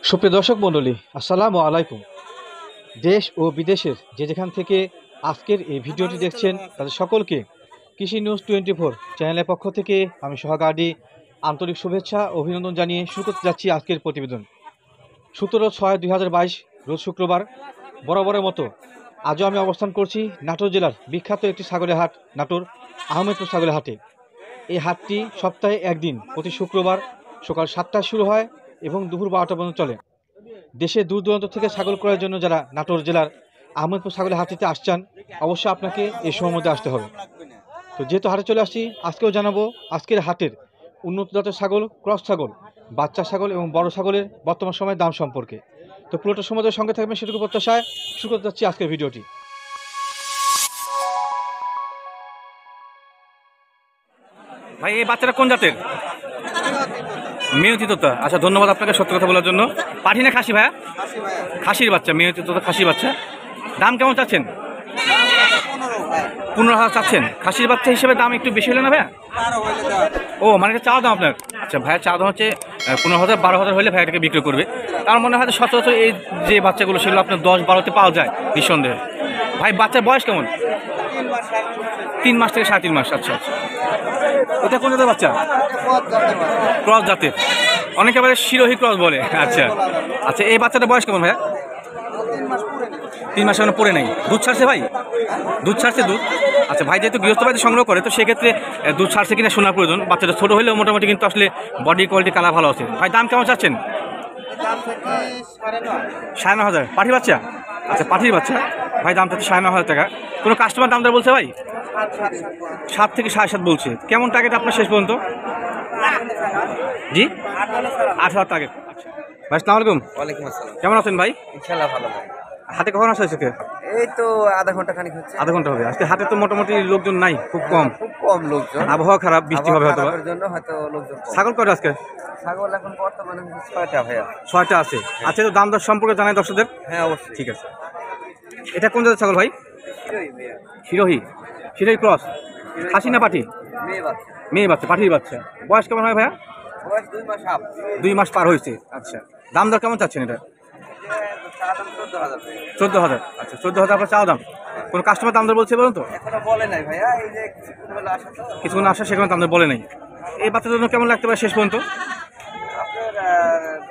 সুপ্রিয় দর্শক মণ্ডলী, আসসালামু আলাইকুম। দেশ ও বিদেশের যেখান থেকে আজকের এই ভিডিওটি দেখছেন তাদের সকলকে কৃষি নিউজ 24 চ্যানেলের পক্ষ থেকে আমি সোহাগ আন্তরিক শুভেচ্ছা ও অভিনন্দন জানিয়ে শুরু করতে যাচ্ছি আজকের প্রতিবেদন। 17/6/2022 রোজ শুক্রবার বরাবরের মতো আজও আমি অবস্থান করছি নাটোর জেলার বিখ্যাত একটি ছাগলের হাট নাটোর আহমেদপুর ছাগলের হাটে। এই হাটটি সপ্তাহে একদিন প্রতি শুক্রবার সকাল 7টায় শুরু হয় এবং দুপুর 12টা পর্যন্ত চলে। দেশের দূর দূরান্ত থেকে ছাগল ক্রয়ের জন্য যারা নাটোর জেলার আহমেদপুর ছাগলের হাটটিতে আসছেন অবশ্যই আপনাকে এই সময়ের মধ্যে আসতে হবে। তো যেহেতু হাটে চলে আসছি, আজকেও জানাবো আজকের হাটের উন্নত জাতের ছাগল, ক্রস ছাগল, বাচ্চা ছাগল এবং বড় ছাগলের বর্তমান সময়ের দাম সম্পর্কে। তো পুরোটা সময়ের সঙ্গে থাকবেন সেটুকু প্রত্যাশায় শুরু করতে যাচ্ছি আজকের ভিডিওটি। ভাই এই বাচ্চাটা কোন জাতের? মেয়তি তোতা। আচ্ছা, ধন্যবাদ আপনাকে সত্য কথা বলার জন্য। পাঠি না খাসি ভাইয়া? খাসির বাচ্চা, মেয়তি তোতা খাসির বাচ্চা। দাম কেমন চাচ্ছেন? 15,000 চাচ্ছেন। খাসির বাচ্চা হিসেবে দাম একটু বেশি হলে না ভাইয়া? ও মানে এটা চাওয়া দাম আপনার? আচ্ছা ভাইয়া, চাওয়া দাম হচ্ছে 15,000 12,000 হলে ভাইয়াটাকে বিক্রি করবে। তার মনে হয় সচরাচর এই যে বাচ্চাগুলো সেগুলো আপনার 10-12তে পাওয়া যায় নিঃসন্দেহে। ভাই বাচ্চার বয়স কেমন? 3 মাস থেকে 3.5 মাস। আচ্ছা আচ্ছা, এটা কোন জাতের বাচ্চা? ক্রস জাতের, অনেকে আবার শিরোহী ক্রস বলে। আচ্ছা আচ্ছা, এই বাচ্চাটার বয়স কেমন ভাইয়া? 3 মাস এখনো পড়ে নাই। দুধ ছাড়ছে ভাই? দুধ ছাড়ছে দুধ। আচ্ছা ভাই, যেহেতু গৃহস্থ বাড়িতে সংগ্রহ করে তো সেক্ষেত্রে দুধ ছাড়ছে কিনা শোনার প্রয়োজন। বাচ্চাটা ছোটো হলেও মোটামুটি কিন্তু আসলে বডি কোয়ালিটি কালার ভালো আছে। ভাই দাম কেমন চাচ্ছেন? 9,500। পাঠি বাচ্চা? আচ্ছা পাঠির বাচ্চা। ভাই দাম চাচ্ছে 9,500 টাকা। কোনো কাস্টমার দাম দর বলছে ভাই? 7 থেকে 7.5 বলছে। কেমন টার্গেট আপনার শেষ পর্যন্ত? জি 8,000 টার্গেট। ভাই আসসালামু আলাইকুম। ওয়ালাইকুম আসসালাম। কেমন আছেন ভাই? ইনশাআল্লাহ ভালো ভাই। হাতে কখন আসা হয়েছে? এই তো আধা ঘন্টা খানিক হচ্ছে। আধা ঘন্টা হবে। আজকে হাতে তো মোটামুটি লোকজন নাই, খুব কম। খুব কম লোকজন। আবহাওয়া খারাপ, বৃষ্টি হবে হয়তো। এর জন্য হয়তো লোকজন কম। ছাগল কয়টা আজকে? ছাগল এখন বর্তমানে 6টা ভাইয়া। 6টা আছে। আচ্ছা, তো দাম দর সম্পর্কে জানাই দর্শকদের। হ্যাঁ অবশ্যই। ঠিক আছে। এটা কোন জাতের ছাগল ভাই? শিরোহী। শিরোহী ক্রস। খাসি না পাঠি? মেয়ে বাচ্চা। মেয়ে বাচ্চা, পাঠির বাচ্চা। বয়স কেমন হয় ভাইয়া? বয়স 2 মাস আপ। 2 মাস পার হয়েছে। আচ্ছা, দাম দর কেমন চাচ্ছেন এটা? চার দাম 14,000। 14,000। আচ্ছা 14,000 আপনার চাওয়া দাম। কোনো কাস্টমার দাম দর বলছে বলুন তো? এখনো বলে নাই ভাইয়া, এই যে কিছুক্ষণ হলো আসা তো। কিছুক্ষণ আসা, সেখানে দাম দর বলে নাই। এই বাচ্চার জন্য কেমন লাগতে পারে শেষ পর্যন্ত? আপনার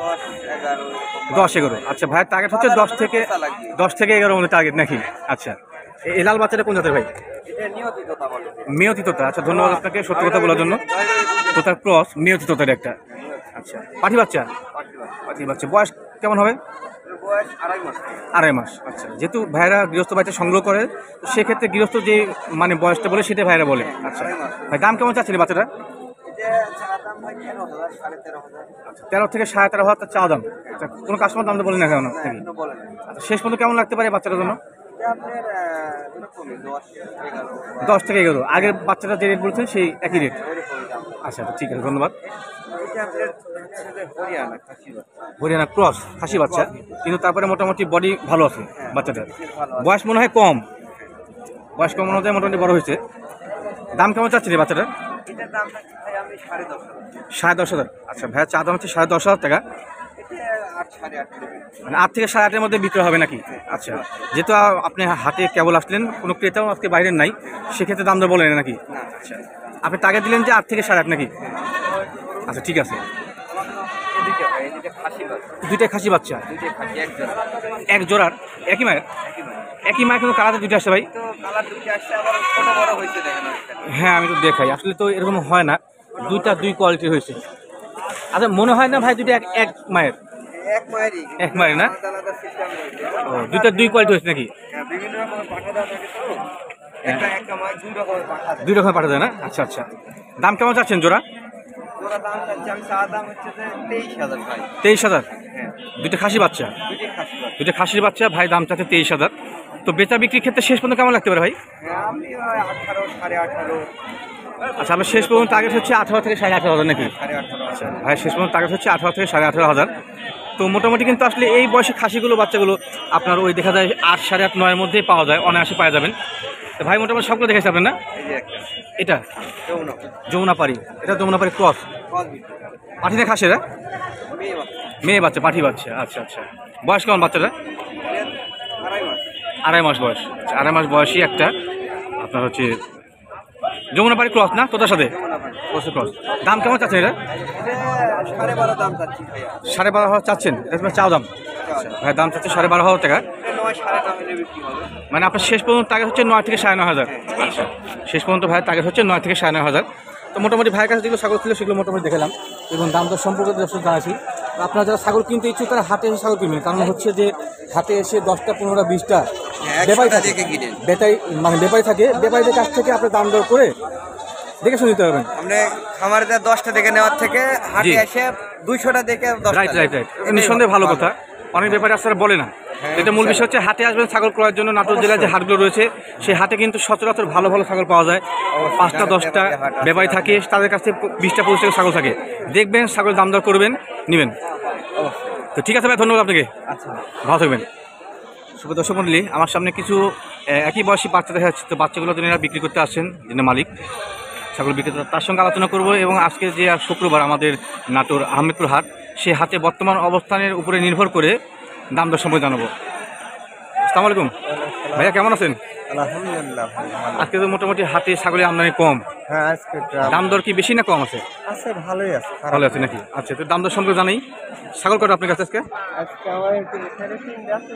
10-11 10-11। আচ্ছা ভাইয়ের টার্গেট হচ্ছে 10 থেকে 11 মধ্যে টার্গেট নাকি? আচ্ছা, এই লাল বাচ্চাটা কোন জাতের ভাই? এটা নিয়তি কথা বলে। মেয়তি তোতা। আচ্ছা ধন্যবাদ আপনাকে সত্য কথা বলার জন্য। তোতার ক্রস, মেয়তি তোতার একটা। আচ্ছা পাঠি বাচ্চা? পাঠি বাচ্চা। বয়স কেমন হবে? বয়স 2.5 মাস। 2.5 মাস। আচ্ছা, যেহেতু ভাইরা গৃহস্থ বাড়িতে সংগ্রহ করে তো সেক্ষেত্রে গৃহস্থ যে মানে বয়সটা বলে সেটা ভাইরা বলে। আচ্ছা ভাই, দাম কেমন চাচ্ছেন বাচ্চাটা? এটা চার দাম ভাই 13,000 13,500। আচ্ছা 13 থেকে 13,500 চা দাম। আচ্ছা, কোনো কাস্টমার দাম তো বলে না কেন? এখনো বলে নাই। আচ্ছা, শেষ পর্যন্ত কেমন লাগতে পারে বাচ্চাটার জন্য? এটা আপনার এরকমই 10-11। 10 থেকে 11। আগের বাচ্চাটা যে রেট বলছেন সেই একই রেট। আচ্ছা ঠিক আছে, ধন্যবাদ। এটা আপনার ছেলে হরিয়ানা খাসি বাচ্চা। হরিয়ানা ক্রস খাসি বাচ্চা, কিন্তু তারপরে মোটামুটি বডি ভালো আছে বাচ্চাটার। বয়স মনে হয় কম। বয়স কম মনে হয়, মোটামুটি বড় হয়েছে। দাম কেমন চাচ্ছি রে বাচ্চাটার? এটার দাম চাচ্ছি ভাই আমি 10,500। 10,500। আচ্ছা ভাইয়া, চা দাম হচ্ছে 10,500 টাকা। এটা 8-8.5 মানে 8 থেকে 8.5-এর মধ্যে বিক্রি হবে নাকি? আচ্ছা, যেহেতু আপনি হাটে কেবল আসলেন, কোনো ক্রেতাও আজকে বাইরের নাই, সেক্ষেত্রে দাম দর বলেন নাকি? আচ্ছা, আপনি টাকা দিলেন যে 8 থেকে 8.5 নাকি? আচ্ছা ঠিক আছে। এদিকে ভাই, এদিকে খাসি বাচ্চা। দুইটাই খাসি বাচ্চা? দুইটা খাসি এক জোড়া। এক জোড়ার? একই মায়ের? একই মায়ের, কিন্তু কালারে দুইটা আসছে ভাই। তো কালার দুইটা আসছে, আবার ছোট বড় হয়েছে দেখেন এখানে। হ্যাঁ আমি তো দেখাই, আসলে তো এরকম হয় না, দুইটা দুই কোয়ালিটির হয়েছে। আচ্ছা, মনে হয় না ভাই দুইটা এক মায়ের? এক মায়েরই। এক মায়ের না? আলাদা আলাদা সিস্টেম রয়েছে। ও, দুইটা দুই কোয়ালিটি হয়েছে নাকি? হ্যাঁ, বিভিন্ন রকমের পাঠা দাম থাকে তো। একটা মাছ 2 রকমের পাঠা দেয়। 2 রকম পাঠা যায় না? আচ্ছা আচ্ছা, দাম কেমন চাচ্ছেন জোড়া? জোড়া দাম চাচ্ছি আমি, চা দাম হচ্ছে যে 23,000 ভাই। 23,000? হ্যাঁ, দুইটা খাসি বাচ্চা? দুইটাই খাসি বাচ্চা। দুইটা খাসির বাচ্চা, ভাই দাম চাচ্ছে 23,000। তো বেচা বিক্রির ক্ষেত্রে শেষ পর্যন্ত কেমন লাগতে পারে ভাই? হ্যাঁ, আমি 18, 18.5। আচ্ছা, আমার শেষ পর্যন্ত টার্গেট হচ্ছে 18 থেকে 18,500 নাকি? 18.5। আচ্ছা ভাই, শেষ পর্যন্ত টার্গেট হচ্ছে 18 থেকে 18,500। তো মোটামুটি কিন্তু আসলে এই বয়সে খাসিগুলো বাচ্চাগুলো আপনার ওই দেখা যায় 8, 8.5, 9-এর মধ্যেই পাওয়া যায়, অনায়াসে পাওয়া যাবেন। তো ভাই মোটামুটি সবগুলো দেখেছি আপনার না? এই যে একটা এটা যমুনা। যমুনাপাড়ি। এটা যমুনাপাড়ি ক্রস। কসবি। পাঠিয়ে খাসেরা? মেয়ে বাচ্চা। মেয়ে বাচ্চা, পাঠি বাচ্চা। আচ্ছা আচ্ছা, বয়স কেমন বাচ্চাটা? 2.5 মাস। 2.5 মাস বয়স। আচ্ছা, 2.5 মাস বয়সী একটা আপনার হচ্ছে যমুনাপাড়ি ক্রস না তোতার সাথে? ক্রস। দাম কেমন চাচ্ছেন এটা? এটা 12.5 দাম চাচ্ছি ভাইয়া। 12.5 চাচ্ছেন? এটা তোমার চাও দাম? আচ্ছা ভাই, দাম চাচ্ছে 12.5 টাকা। 9 9.5 হলে বিক্রি হবে। মানে আপনার শেষ পর্যন্ত টার্গেট হচ্ছে 9 থেকে 9.5 হাজার। আচ্ছা, শেষ পর্যন্ত ভাইয়ের টার্গেট হচ্ছে 9 থেকে 9.5 হাজার। তো মোটামুটি ভাইয়ের কাছে যেগুলো ছাগল ছিল সেগুলো মোটামুটি দেখালাম এবং দাম দর সম্পর্কে দর্শক জানাচ্ছি। আপনারা যারা ছাগল কিনতে ইচ্ছুক তারা হাটে এসে ছাগল কিনবেন, কারণ হচ্ছে যে হাটে এসে 10টা 15টা 20টা ব্যাপারী থাকে, ব্যাপারী থাকে, ব্যাপারীদের কাছ থেকে আপনি দাম দর করে দেখে শুনে নিতে পারবেন। আমরা খামারে 10টা দেখে নেওয়ার থেকে হাটে এসে 200টা দেখে 10টা। রাইট রাইট রাইট, নিঃসন্দেহে ভালো কথা। অনেক ব্যাপারে আসলে বলে না, এটা মূল বিষয় হচ্ছে হাটে আসবেন ছাগল ক্রয়ের জন্য। নাটোর জেলায় যে হাটগুলো রয়েছে সেই হাটে কিন্তু সচরাচর ভালো ভালো ছাগল পাওয়া যায়। 5টা 10টা ব্যাপারী থাকে, তাদের কাছে 20টা 25টা ছাগল থাকে। দেখবেন ছাগল দাম দর করবেন, নেবেন। তো ঠিক আছে ভাই, ধন্যবাদ আপনাকে, ভালো থাকবেন। শুভ দর্শক মন্ডলী, আমার সামনে কিছু একই বয়সী বাচ্চা দেখা যাচ্ছে। তো বাচ্চাগুলো এরা বিক্রি করতে আসছেন, যিনি মালিক ছাগল বিক্রেতা, তার সঙ্গে আলোচনা করব এবং আজকে যে শুক্রবার আমাদের নাটোর আহমেদপুর হাট, সেই হাটে বর্তমান অবস্থানের উপরে নির্ভর করে দাম দর সম্পর্কে জানাবো। আসসালামু আলাইকুম ভাইয়া, কেমন আছেন? আলহামদুলিল্লাহ ভালো। আজকে তো মোটামুটি হাটে ছাগলের আমদানি কম, হ্যাঁ আজকে দাম দর কি বেশি না কম আছে? আছে, ভালোই আছে। ভালো আছে নাকি? আচ্ছা, তো দাম দর সম্পর্কে জানাই। ছাগল কটা আপনার কাছে আজকে? আজকে আমার এখানে 3.5 আছে,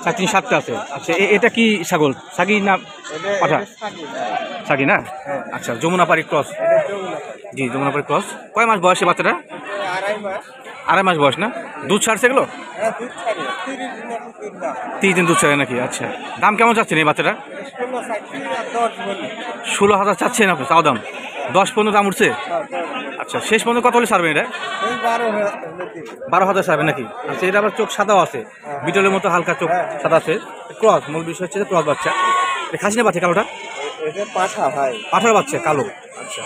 4 3 7টা আছে। আচ্ছা, এটা কি ছাগল? সাগি না পাঠা? সাগি না? আচ্ছা, যমুনাপাড়ি ক্রস। জি, যমুনাপাড়ি ক্রস। কয় মাস বয়সে বাচ্চাটা? 2.5 মাস। 2.5 মাস বয়স না? দুধ ছাড়ছে এগুলো? হ্যাঁ দুধ ছাড়ে, 30 দিনে 3 দাম। 30 দিন দুধ ছাড়ে নাকি? আচ্ছা, দাম কেমন চাচ্ছেন এই বাচ্চাটা? 16 চাচ্ছি আর 10 বলি। 16,000 চাচ্ছেন আপনি, চাও দাম 10 পর্যন্ত দাম উঠছে? আচ্ছা, শেষ পর্যন্ত কত হলে ছাড়বেন এটা? এই 12 হলে দিন। 12,000 ছাড়বেন নাকি? আচ্ছা, এটা আবার চোখ সাদাও আছে, বিটলের মতো হালকা চোখ সাদা আছে। ক্রস, মূল বিষয় হচ্ছে ক্রস বাচ্চা। এটা খাসি না বাচ্চা কালোটা? এটা পাঠা ভাই। পাঠার বাচ্চা কালো। আচ্ছা,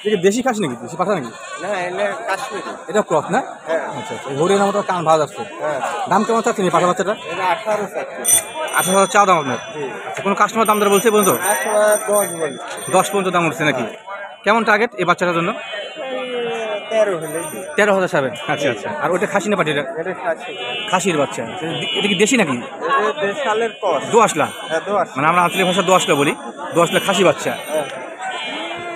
এটা দেশি খাসি নাকি? দেশি পাঠা নাকি? না এটা কাশ্মীরি। এটা ক্রস না? হ্যাঁ। আচ্ছা আচ্ছা, হরিয়ানার মতো কান ভালো যাচ্ছে। হ্যাঁ দাম কেমন চাচ্ছেন এই পাঠা বাচ্চাটা? এটা 18 চাচ্ছি। 18,000 চাও দাম আপনার? আচ্ছা, কোনো কাস্টমার দাম দর বলছে পর্যন্ত? 10 বলি। 10 পর্যন্ত দাম উঠছে নাকি? কেমন টার্গেট এই বাচ্চাটার জন্য? 13 হলে দিন। 13,000 ছাড়বেন? আচ্ছা আচ্ছা, আর ওইটা খাসি না পাঠিটা? এটা খাসি। খাসির বাচ্চা। এটা কি দেশি নাকি? এটা দেশালের কস। দোয়াশলা, হ্যাঁ 10। মানে আমরা আঞ্চলিক ভাষা দোয়াশলা বলি। দোয়াশলা খাসি বাচ্চা। হ্যাঁ।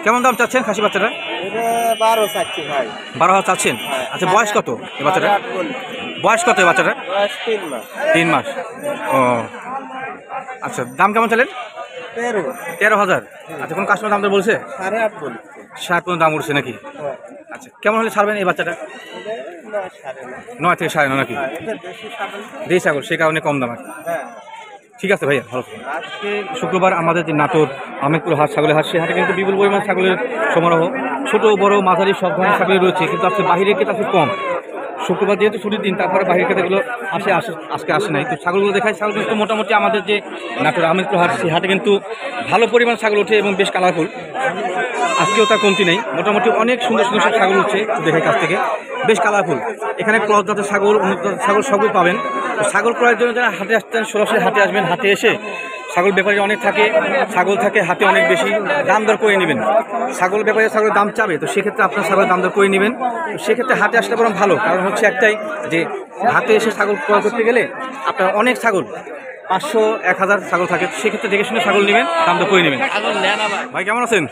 কেমন দাম চাচ্ছেন খাসি বাচ্চাটা? এটা 12 চাচ্ছি ভাই। 12,000 চাচ্ছেন? আচ্ছা, বয়স কত এই বাচ্চাটা? 8 বলি। বয়স কত এই বাচ্চাটা? বয়স 3 মাস। 3 মাস। ও আচ্ছা, দাম কেমন চালেন? 13। 13,000। আচ্ছা, কোনো কাস্টমার দাম দর বলছে? 8.5 বলি। 60 পর্যন্ত দাম উঠছে নাকি? হ্যাঁ। আচ্ছা, কেমন হলে ছাড়বেন এই বাচ্চাটা? এটা 9 9.5। 9 থেকে 9.5 নাকি? হ্যাঁ এটা দেশি ছাগল। দেশি ছাগল, সেই কারণে কম দাম আর কি। হ্যাঁ। ঠিক আছে ভাইয়া, ভালো থাকবেন। আজকে শুক্রবার আমাদের যে নাটোর আহমেদপুর হাট, ছাগলের হাট, সে হাটে কিন্তু বিপুল পরিমাণ ছাগলের সমারোহ। ছোট বড় মাঝারি সব ধরনের ছাগলই রয়েছে, কিন্তু আজকে বাহিরের ক্ষেত্রে আজকে কম। শুক্রবার যেহেতু ছুটির দিন, তারপরে বাহিরের ক্ষেত্রেগুলো আজকে আসে নাই। তো ছাগলগুলো দেখায়, ছাগল কিন্তু মোটামুটি আমাদের যে নাটোর আহমেদপুর হাট, সেই হাটে কিন্তু ভালো পরিমাণ ছাগল ওঠে এবং বেশ কালারফুল। আজকেও তার কমতি নেই, মোটামুটি অনেক সুন্দর সুন্দর সব ছাগল উঠছে দেখায় কাছ থেকে, বেশ কালারফুল। এখানে ক্রস জাতের ছাগল, উন্নত জাতের ছাগল সবই পাবেন। তো ছাগল ক্রয়ের জন্য যারা হাটে আসতেন, সরাসরি হাটে আসবেন। হাটে এসে ছাগল ব্যাপারী অনেক থাকে, ছাগল থাকে হাতে অনেক বেশি, দাম দর করে নেবেন। ছাগল ব্যাপারী ছাগলের দাম চাবে, তো সেক্ষেত্রে আপনার ছাগলের দাম দর করে নেবেন। তো সেক্ষেত্রে হাটে আসলে বরং ভালো, কারণ হচ্ছে একটাই যে হাটে এসে ছাগল ক্রয় করতে গেলে আপনার অনেক ছাগল 500 1000 ছাগল থাকে, সেক্ষেত্রে দেখে শুনে ছাগল নেবেন, দাম দর করে নেবেন। ভাই কেমন আছেন?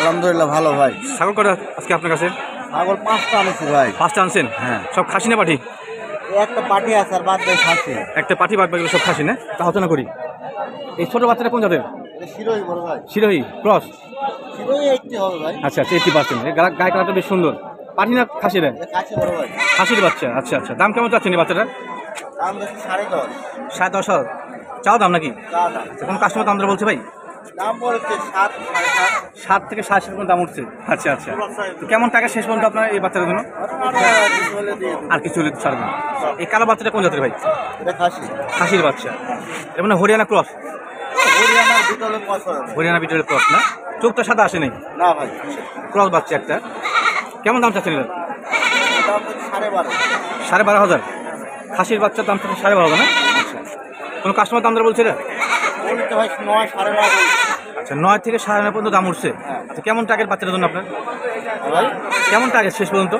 আলহামদুলিল্লাহ ভালো ভাই। ছাগল কটা আজকে আপনার কাছে? ছাগল 5টা আনেছি ভাই। 5টা আনছেন? হ্যাঁ। সব খাসি না পাঠি? একটা পাটি আছে আর বাদ দিয়ে খাসি। একটা পাঠি, বাদ বাকিগুলো সব খাসি না? তা আলোচনা করি। এই ছোট বাচ্চাটা কোন জাতের? এটা শিরোই বড় ভাই। শিরোহী ক্রস? শিরোই 80 হবে ভাই। আচ্ছা আচ্ছা, 80%। গায়ে কালারটা বেশ সুন্দর। পাঠি না খাসি দেন? এটা খাসি বড় ভাই। খাসির বাচ্চা। আচ্ছা আচ্ছা, দাম কেমন চাচ্ছেন এই বাচ্চাটা? দাম বেশি 10.5। 10,500 চাও দাম নাকি? দাম দাম। আচ্ছা, কোনো কাস্টমার দাম দর বলছে ভাই? দাম পড়েছে 7 7.5। 7 থেকে 7.5 পর্যন্ত দাম উঠছে। আচ্ছা আচ্ছা, তো কেমন টাকা শেষ পর্যন্ত আপনার এই বাচ্চাটার জন্য? আর কিছু হলে ছাড়বেন। এই কালো বাচ্চাটা কোন জাতের ভাই? এটা খাসি। খাসির বাচ্চা। এর মানে হরিয়ানা ক্রস? হরিয়ানার ভিতরে পছন্দ। হরিয়ানা বিটের ক্রস না? চোখটা সাদা আসে নাই? না ভাই। ক্রস বাচ্চা একটা। কেমন দাম চাচ্ছেন এটা? দাম হচ্ছে 12.5। 12,500। খাসির বাচ্চার দাম চাচ্ছে 12,500 না? আচ্ছা, কোনো কাস্টমার দাম দর বলছে এটা? বলতে ভাই 9 9.5। আচ্ছা, 9 থেকে 9.5 পর্যন্ত দাম উঠছে। আচ্ছা, কেমন টাকার বাচ্চাটার জন্য আপনার? ভাই কেমন টাকা শেষ পর্যন্ত?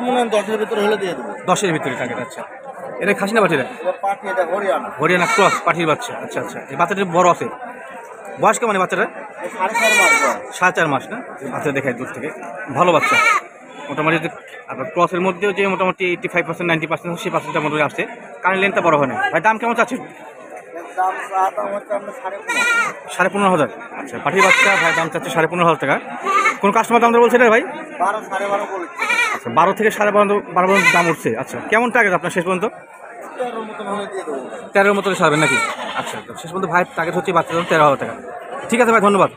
মনে হয় 10-এর ভিতরে হলে দিয়ে দেবো। 10-এর ভিতরে টার্গেট। আচ্ছা, এটা খাসি না বাচ্চাটা? পাঠি, এটা হরিয়ানা। হরিয়ানা ক্রস পাঠির বাচ্চা। আচ্ছা আচ্ছা, এই বাচ্চাটা বড় আছে, বয়স কেমন এই বাচ্চাটা? 4.5 মাস বয়স। 4.5 মাস না? বাচ্চা দেখায় দূর থেকে, ভালো বাচ্চা মোটামুটি। আপনার ক্রসের মধ্যেও যে মোটামুটি 85% 90% সেই পার্সেন্টটা মোটামুটি আসছে, কারণ লেনটা বড় হয় না। ভাই দাম কেমন চাচ্ছেন? দাম হচ্ছে আপনার 15.5। 15,500। আচ্ছা, পাঠির বাচ্চা ভাই দাম চাচ্ছে 15,500 টাকা। কোন কাস্টমার দাম বলছে এটা ভাই? 12, 12.5 বলেছে। আচ্ছা, 12 থেকে 12.5 পর্যন্ত দাম উঠছে। আচ্ছা, কেমন টার্গেট আপনার শেষ পর্যন্ত? 13 মতন হলে দিয়ে দেবো। 13-এর মতো ছাড়বেন নাকি? আচ্ছা, তো শেষ পর্যন্ত ভাই টার্গেট হচ্ছে বাচ্চার জন্য 13,000 টাকা। ঠিক আছে ভাই, ধন্যবাদ।